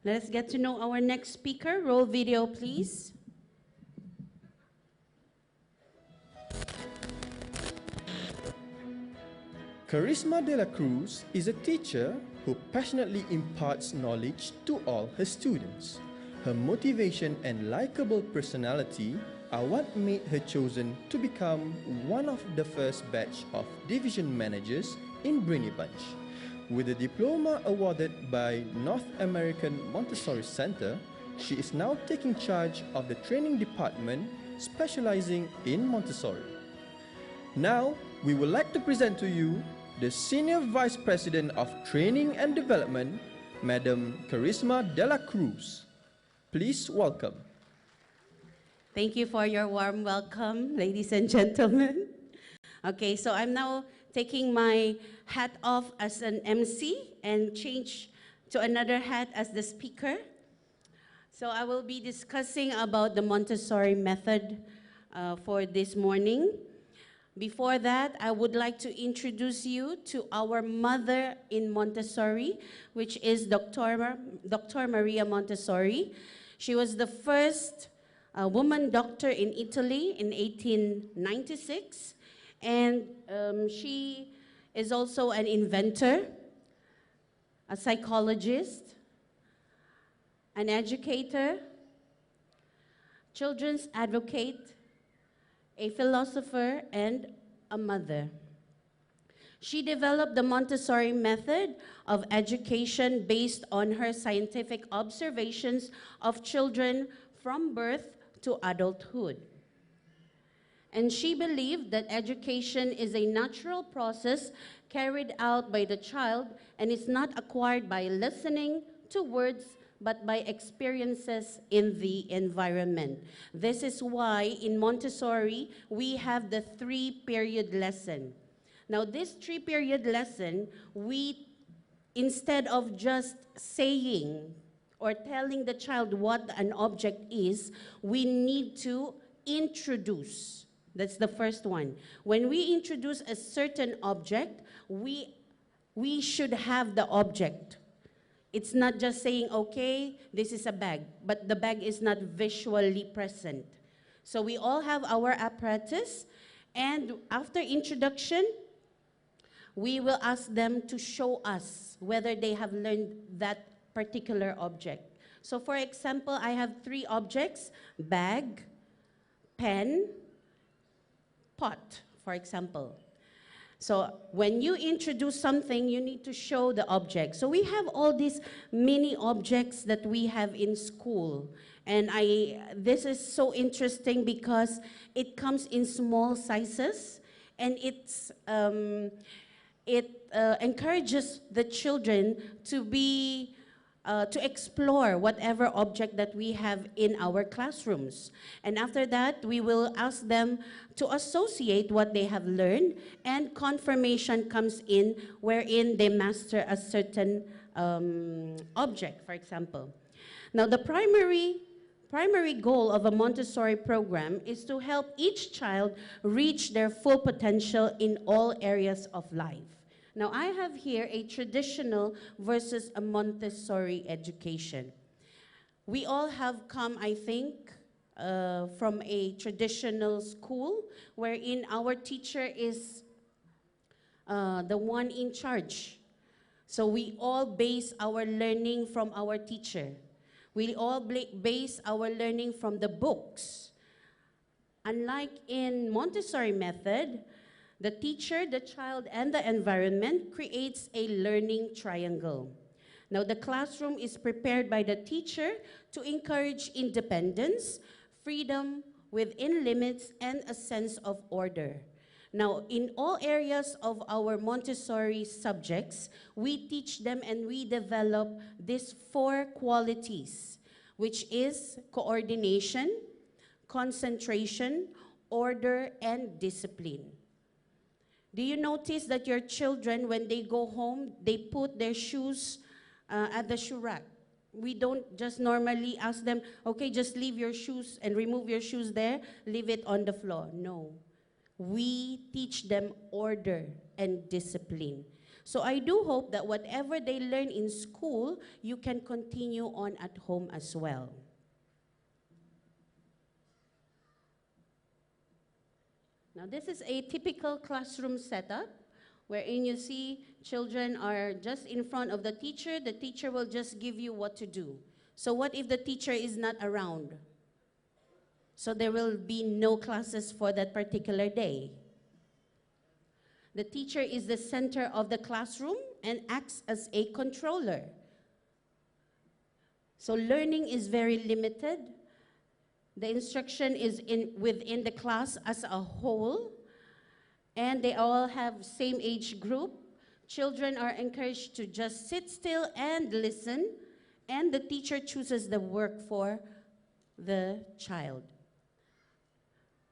Let us get to know our next speaker. Roll video, please. Charisma de la Cruz is a teacher who passionately imparts knowledge to all her students. Her motivation and likable personality are what made her chosen to become one of the first batch of division managers in Brainy Bunch. With a diploma awarded by North American Montessori Center, she is now taking charge of the training department specializing in Montessori. Now, we would like to present to you the Senior Vice President of Training and Development, Madam Charisma de la Cruz. Please welcome. Thank you for your warm welcome, ladies and gentlemen. Okay, so I'm now taking my hat off as an MC and change to another hat as the speaker. So I will be discussing about the Montessori method for this morning. Before that, I would like to introduce you to our mother in Montessori, which is Dr. Maria Montessori. She was the first woman doctor in Italy in 1896, and she is also an inventor, a psychologist, an educator, children's advocate, a philosopher, and a mother. She developed the Montessori method of education based on her scientific observations of children from birth to adulthood. And she believed that education is a natural process carried out by the child and is not acquired by listening to words but by experiences in the environment. This is why in Montessori, we have the 3-period lesson. Now, this 3-period lesson, instead of just saying or telling the child what an object is, we need to introduce. That's the first one. When we introduce a certain object, we should have the object. It's not just saying, okay, this is a bag, but the bag is not visually present. So we all have our apparatus, and after introduction, we will ask them to show us whether they have learned that particular object. So for example, I have 3 objects: bag, pen, pot, for example. So when you introduce something, you need to show the object. So we have all these mini objects that we have in school. And this is so interesting because it comes in small sizes, and it encourages the children to explore whatever object that we have in our classrooms. And after that, we will ask them to associate what they have learned, and confirmation comes in wherein they master a certain object, for example. Now, the primary goal of a Montessori program is to help each child reach their full potential in all areas of life. Now, I have here a traditional versus a Montessori education. We all have come, I think, from a traditional school wherein our teacher is the one in charge. So we all base our learning from our teacher. We all base our learning from the books. Unlike in Montessori method, the teacher, the child, and the environment creates a learning triangle. Now, the classroom is prepared by the teacher to encourage independence, freedom within limits, and a sense of order. Now, in all areas of our Montessori subjects, we teach them and we develop these 4 qualities, which is coordination, concentration, order, and discipline. Do you notice that your children, when they go home, they put their shoes at the shoe rack? We don't just normally ask them, okay, just leave your shoes and remove your shoes there, leave it on the floor. No. We teach them order and discipline. So I do hope that whatever they learn in school, you can continue on at home as well. Now this is a typical classroom setup wherein you see children are just in front of the teacher will just give you what to do. So what if the teacher is not around? So there will be no classes for that particular day. The teacher is the center of the classroom and acts as a controller. So learning is very limited. The instruction is within the class as a whole, and they all have same age group. Children are encouraged to just sit still and listen, and the teacher chooses the work for the child.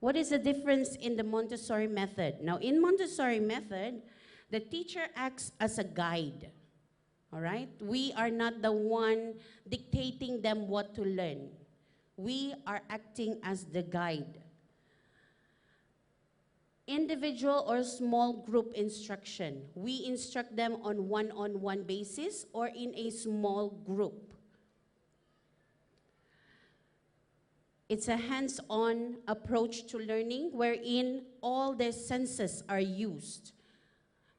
What is the difference in the Montessori method? Now, in Montessori method, the teacher acts as a guide, all right? We are not the one dictating them what to learn. We are acting as the guide. Individual or small group instruction. We instruct them on one-on-one basis or in a small group. It's a hands-on approach to learning wherein all their senses are used.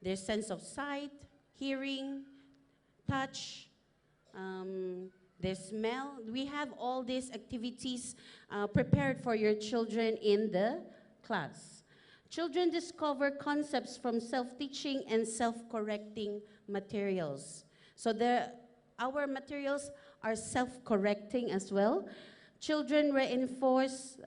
Their sense of sight, hearing, touch, their smell. We have all these activities prepared for your children in the class. Children discover concepts from self-teaching and self-correcting materials. So our materials are self-correcting as well. Children reinforce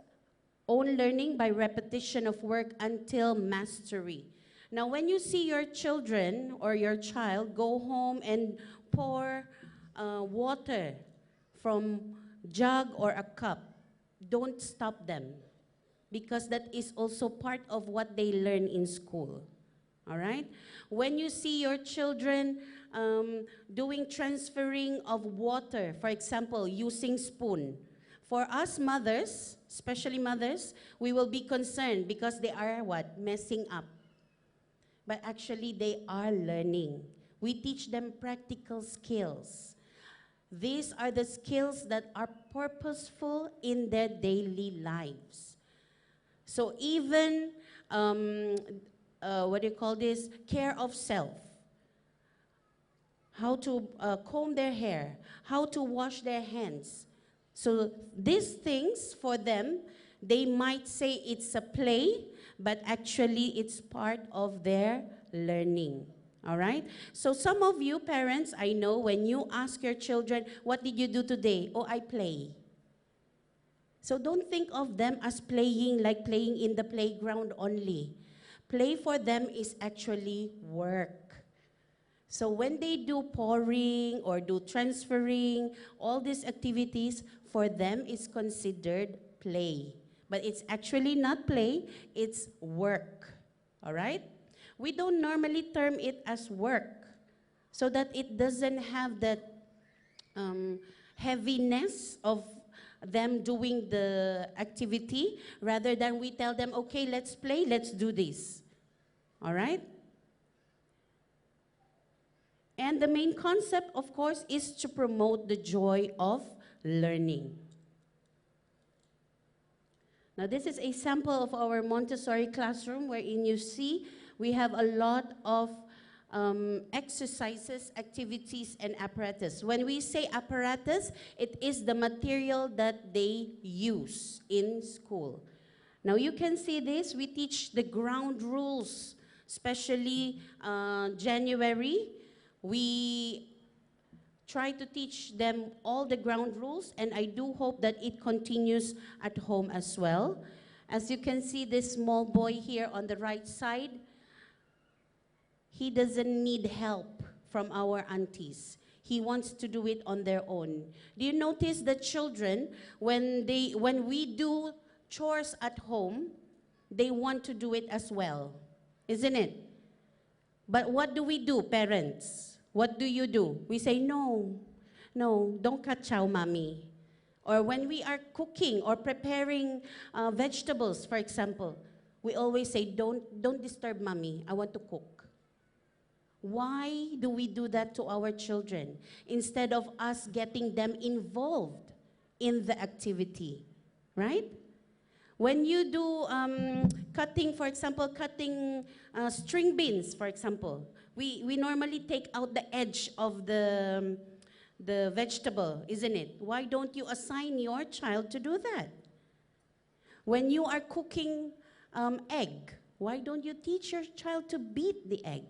own learning by repetition of work until mastery. Now, when you see your children or your child go home and pour water from jug or a cup, don't stop them, because that is also part of what they learn in school. All right? When you see your children doing transferring of water, for example, using spoon, for us mothers, especially mothers, we will be concerned because they are what? Messing up. But actually, they are learning. We teach them practical skills. These are the skills that are purposeful in their daily lives. So even, what do you call this? Care of self. How to comb their hair, how to wash their hands. So these things for them, they might say it's a play, but actually it's part of their learning. All right? So some of you parents, I know when you ask your children, what did you do today? Oh, I play. So don't think of them as playing like playing in the playground only. Play for them is actually work. So when they do pouring or do transferring, all these activities, for them is considered play. But it's actually not play, it's work. All right? We don't normally term it as work so that it doesn't have that heaviness of them doing the activity, rather than we tell them, okay, let's play, let's do this. All right? And the main concept, of course, is to promote the joy of learning. Now, this is a sample of our Montessori classroom wherein you see we have a lot of exercises, activities, and apparatus. When we say apparatus, it is the material that they use in school. Now, you can see this. We teach the ground rules, especially January. We try to teach them all the ground rules, and I do hope that it continues at home as well. As you can see, this small boy here on the right side, he doesn't need help from our aunties. He wants to do it on their own. Do you notice the children, when we do chores at home, they want to do it as well, isn't it? But what do we do, parents? What do you do? We say, no, don't ka-chow, mommy. Or when we are cooking or preparing vegetables, for example, we always say, don't disturb mommy, I want to cook. Why do we do that to our children instead of us getting them involved in the activity, right? When you do cutting, for example, cutting string beans, for example, we normally take out the edge of the vegetable, isn't it? Why don't you assign your child to do that? When you are cooking egg, why don't you teach your child to beat the egg?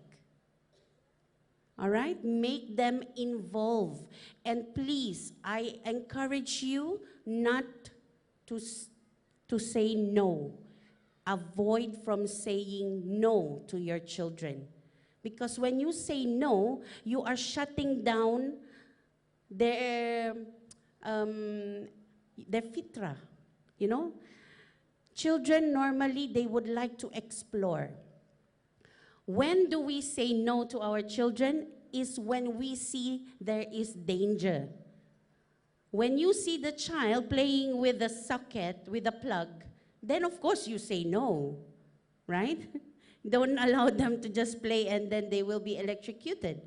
All right? Make them involved. And please, I encourage you not to say no. Avoid from saying no to your children. Because when you say no, you are shutting down their fitra, you know? Children, normally, they would like to explore. When do we say no to our children? Is when we see there is danger. When you see the child playing with the socket, with the plug, then of course you say no, right? Don't allow them to just play and then they will be electrocuted.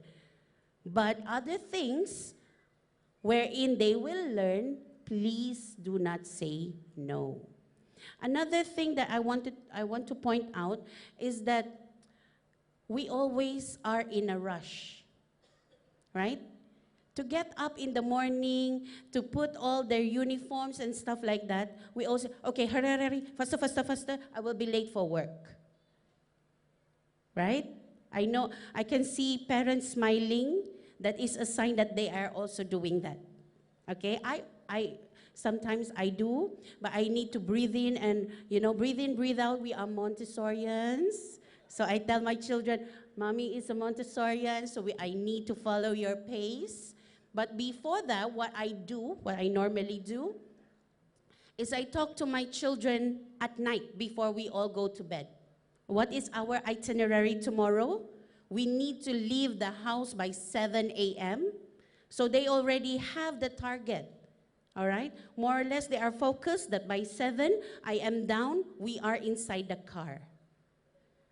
But other things wherein they will learn, please do not say no. Another thing that I want to point out is that we always are in a rush, right? To get up in the morning, to put all their uniforms and stuff like that, we also, okay, hurry, faster, I will be late for work. Right? I know, I can see parents smiling. That is a sign that they are also doing that. Okay? Sometimes I do, but I need to breathe in and, breathe in, breathe out. We are Montessorians. So I tell my children, Mommy is a Montessorian, so I need to follow your pace. But before that, what I normally do, is I talk to my children at night before we all go to bed. What is our itinerary tomorrow? We need to leave the house by 7 a.m. So they already have the target. All right? More or less, they are focused that by 7, I am down, we are inside the car.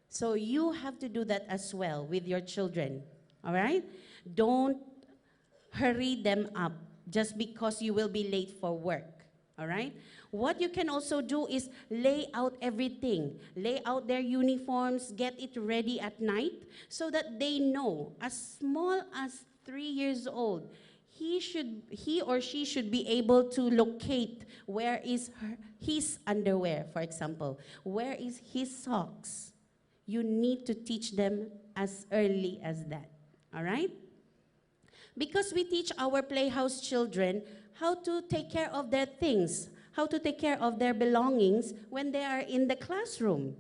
So you have to do that as well with your children. All right? Don't hurry them up just because you will be late for work. All right? What you can also do is lay out everything. Lay out their uniforms, get it ready at night so that they know, as small as 3 years old, he or she should be able to locate where is his underwear, for example. Where is his socks? You need to teach them as early as that. All right? Because we teach our playhouse children how to take care of their things, how to take care of their belongings when they are in the classroom.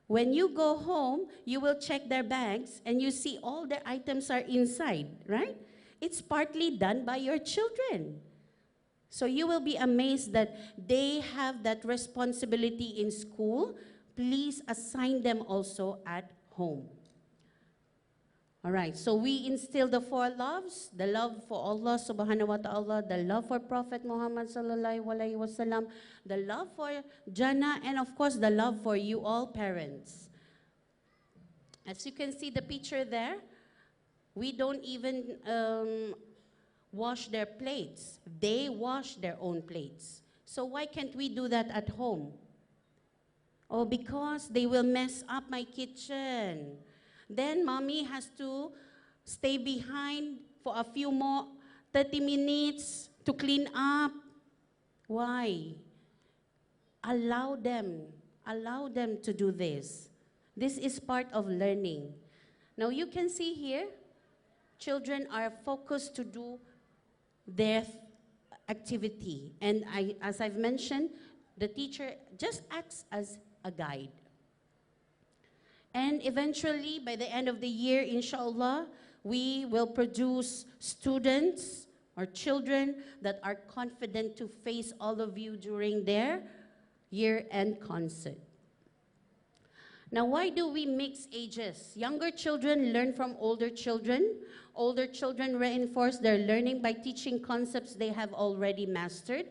When you go home, you will check their bags and you see all their items are inside, right? It's partly done by your children. So you will be amazed that they have that responsibility in school. Please assign them also at home. All right, so we instill the 4 loves, the love for Allah subhanahu wa ta'ala, the love for Prophet Muhammad sallallahu alayhi wa sallam, the love for Jannah, and of course the love for you all parents. As you can see the picture there, we don't even wash their plates. They wash their own plates. So why can't we do that at home? Oh, because they will mess up my kitchen. Then mommy has to stay behind for a few more 30 minutes to clean up. Why? Allow them to do this. This is part of learning. Now you can see here, children are focused to do their activity. And as I've mentioned, the teacher just acts as a guide. And eventually, by the end of the year, inshallah, we will produce students or children that are confident to face all of you during their year-end concert. Now, why do we mix ages? Younger children learn from older children. Older children reinforce their learning by teaching concepts they have already mastered.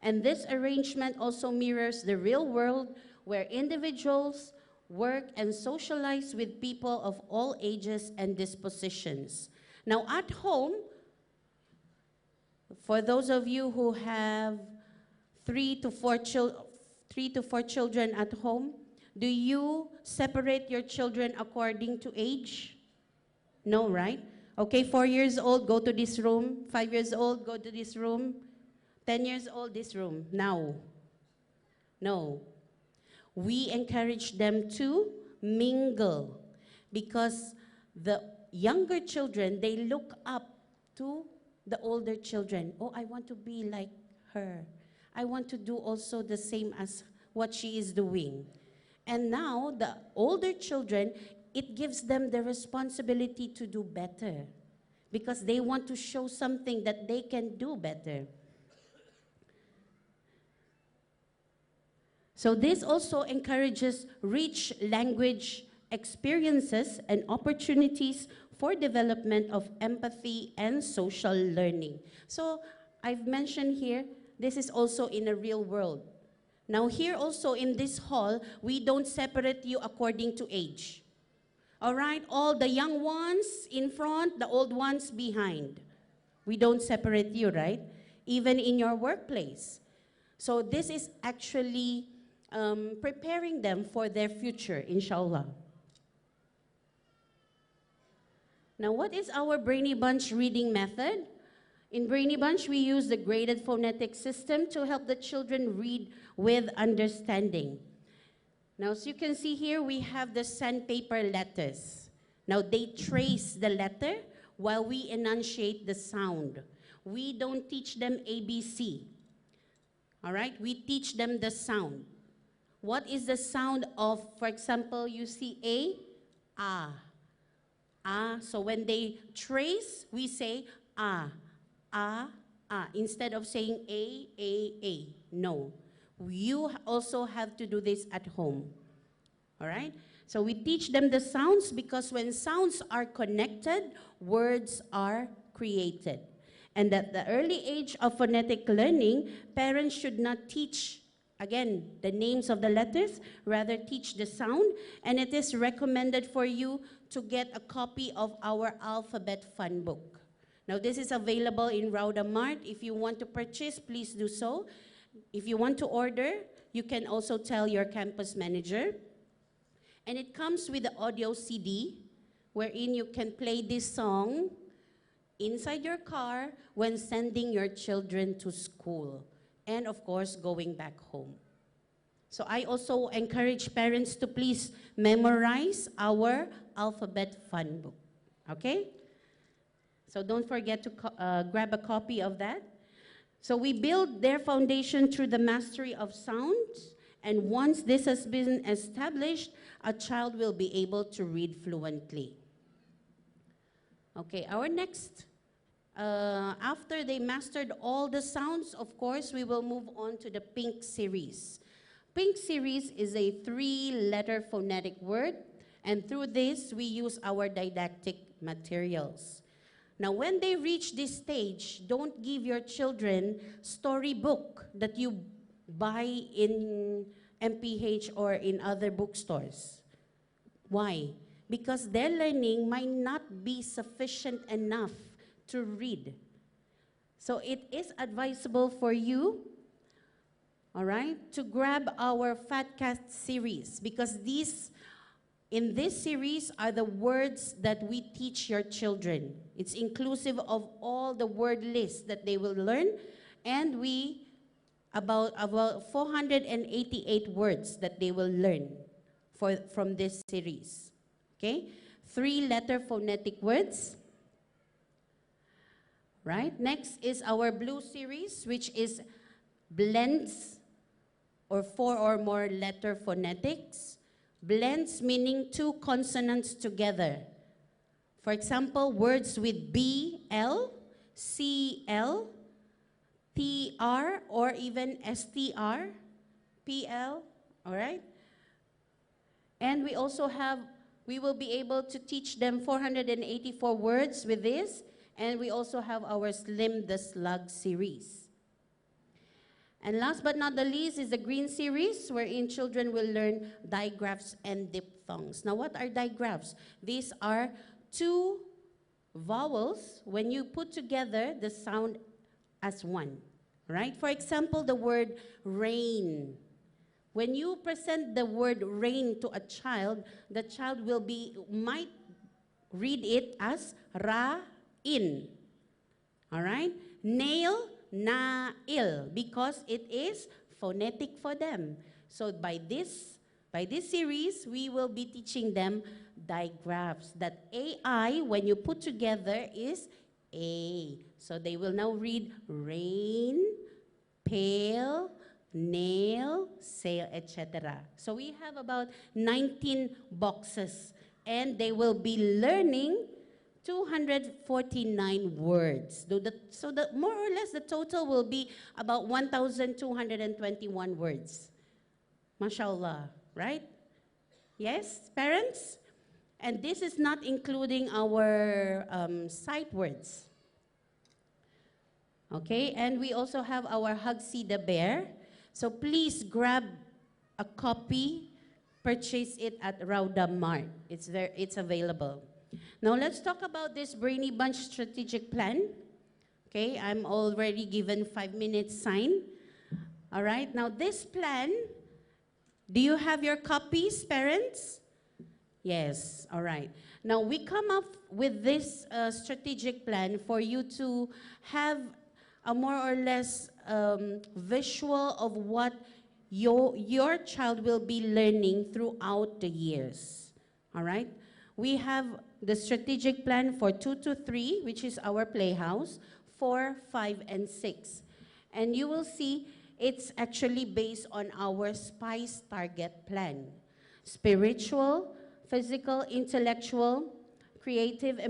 And this arrangement also mirrors the real world where individuals work, and socialize with people of all ages and dispositions. Now, at home, for those of you who have 3 to 4 children at home, do you separate your children according to age? No, right? Okay, 4 years old, go to this room. 5 years old, go to this room. 10 years old, this room. Now, no. We encourage them to mingle because the younger children, they look up to the older children. Oh, I want to be like her. I want to do also the same as what she is doing. And now, the older children, it gives them the responsibility to do better because they want to show something that they can do better. So this also encourages rich language experiences and opportunities for development of empathy and social learning. So I've mentioned here, this is also in a real world. Now here also in this hall, we don't separate you according to age. All right, all the young ones in front, the old ones behind. We don't separate you, right? Even in your workplace. So this is actually preparing them for their future, inshallah. Now, what is our Brainy Bunch reading method? In Brainy Bunch, we use the graded phonetic system to help the children read with understanding. Now, as you can see here, we have the sandpaper letters. Now, they trace the letter while we enunciate the sound. We don't teach them ABC. All right? We teach them the sound. What is the sound of, for example, you see A, ah. Ah, so when they trace, we say ah, ah, ah, instead of saying A. No. You also have to do this at home. All right? So we teach them the sounds because when sounds are connected, words are created. And at the early age of phonetic learning, parents should not teach, again, the names of the letters, rather teach the sound. And it is recommended for you to get a copy of our alphabet fun book. Now, this is available in Rauda Mart. If you want to purchase, please do so. If you want to order, you can also tell your campus manager. And it comes with the audio CD, wherein you can play this song inside your car when sending your children to school. And of course, going back home. So I also encourage parents to please memorize our alphabet fun book, okay? So don't forget to grab a copy of that. So we build their foundation through the mastery of sounds, and once this has been established, a child will be able to read fluently. Okay, our next after they mastered all the sounds, of course, we will move on to the Pink series. Pink series is a 3-letter phonetic word, and through this, we use our didactic materials. Now, when they reach this stage, don't give your children storybook that you buy in MPH or in other bookstores. Why? Because their learning might not be sufficient enough to read. So it is advisable for you, all right, to grab our Fat Cat series because in this series are the words that we teach your children. It's inclusive of all the word lists that they will learn, and about 488 words that they will learn from this series. Okay? 3-letter phonetic words. Right? Next is our blue series, which is blends or 4 or more letter phonetics. Blends meaning 2 consonants together. For example, words with B, L, C, L, T, R, or even STR, PL, all right? And we also we will be able to teach them 484 words with this. And we also have our Slim the Slug series. And last but not the least is the green series, wherein children will learn digraphs and diphthongs. Now, what are digraphs? These are two vowels. When you put together, the sound as one, right? For example, the word rain. When you present the word rain to a child, the child might read it as ra-in. All right? Nail, na-il, because it is phonetic for them. So by this series, we will be teaching them digraphs. That AI, when you put together, is A. So they will now read rain, pail, nail, sail, etc. So we have about 19 boxes, and they will be learning 249 words. So more or less the total will be about 1,221 words. MashaAllah, right? Yes, parents? And this is not including our sight words. Okay, and we also have our Hugsy the Bear. So please grab a copy, purchase it at Rauda Mart. It's available. Now let's talk about this Brainy Bunch strategic plan. Okay, I'm already given 5 minutes sign. All right, now this plan, do you have your copies, parents? Yes, all right. Now we come up with this strategic plan for you to have a more or less visual of what your child will be learning throughout the years. All right? We have the strategic plan for 2 to 3, which is our playhouse, 4, 5, and 6. And you will see it's actually based on our SPICE target plan. Spiritual, physical, intellectual, creative,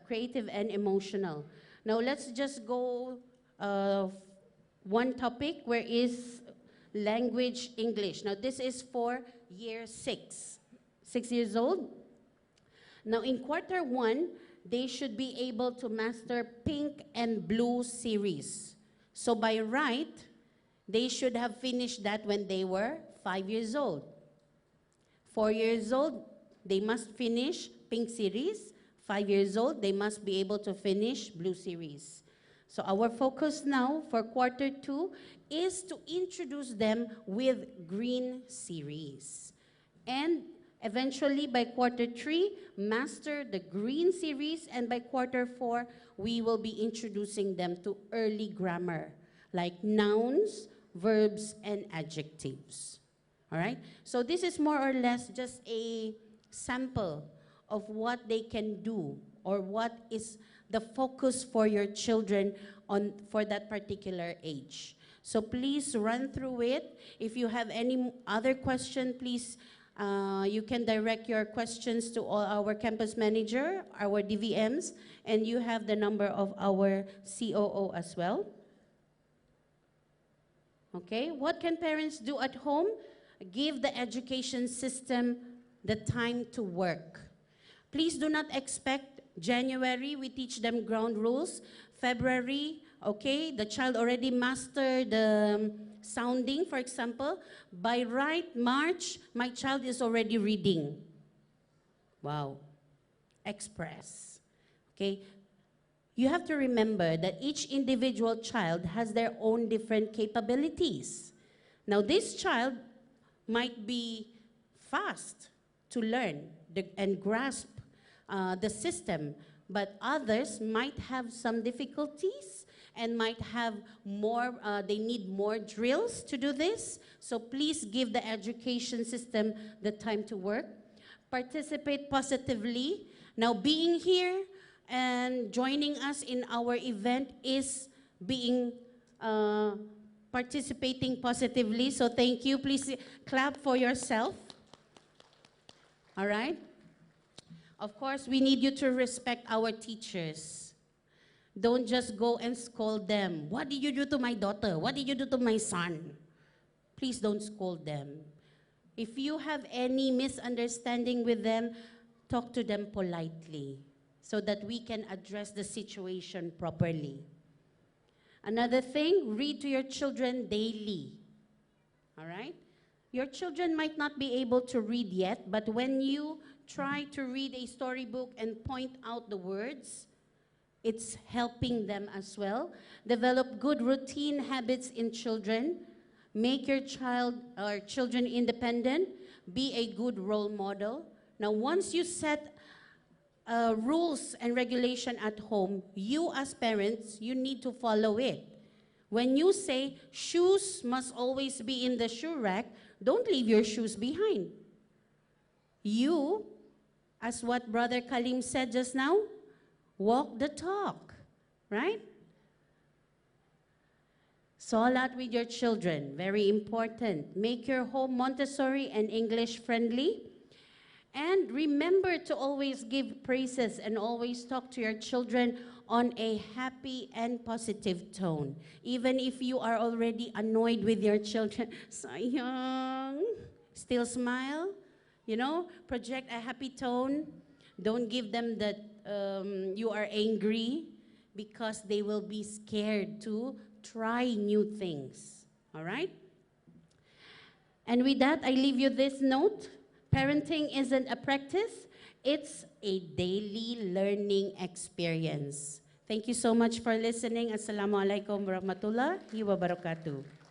creative and emotional. Now let's just go one topic, where is language English. Now this is for year 6 years old. Now in quarter 1, they should be able to master pink and blue series. So by right, they should have finished that when they were 5 years old. 4 years old, they must finish pink series. 5 years old, they must be able to finish blue series. So our focus now for quarter 2 is to introduce them with green series. And eventually by quarter 3, master the green series, and by quarter 4, we will be introducing them to early grammar, like nouns, verbs, and adjectives. All right? So this is more or less just a sample of what they can do, or what is the focus for your children for that particular age. So please run through it. If you have any other question, please, you can direct your questions to all our campus manager, our DVMs, and you have the number of our COO as well. Okay, what can parents do at home? Give the education system the time to work. Please do not expect January, we teach them ground rules. February, okay, the child already mastered the sounding, for example. By right March, my child is already reading. Wow. Express. Okay. You have to remember that each individual child has their own different capabilities. Now, this child might be fast to learn and grasp the system, but others might have some difficulties and might have more, they need more drills to do this. So please give the education system the time to work. Participate positively. Now, being here and joining us in our event is being participating positively. So thank you. Please clap for yourself. All right? Of course, we need you to respect our teachers. Don't just go and scold them. What did you do to my daughter? What did you do to my son? Please don't scold them. If you have any misunderstanding with them, talk to them politely so that we can address the situation properly. Another thing, read to your children daily. All right? Your children might not be able to read yet, but when you try to read a storybook and point out the words, it's helping them as well. Develop good routine habits in children. Make your child or children independent. Be a good role model. Now, once you set rules and regulation at home, you as parents, you need to follow it. When you say shoes must always be in the shoe rack, don't leave your shoes behind. You, as what Brother Kalim said just now, walk the talk, right? Salat with your children, very important. Make your home Montessori and English friendly. And remember to always give praises and always talk to your children on a happy and positive tone. Even if you are already annoyed with your children, sayang, still smile, you know, project a happy tone. Don't give them that you are angry, because they will be scared to try new things, all right? And with that, I leave you this note. Parenting isn't a practice, it's a daily learning experience. Thank you so much for listening. Assalamu alaikum warahmatullahi wabarakatuh.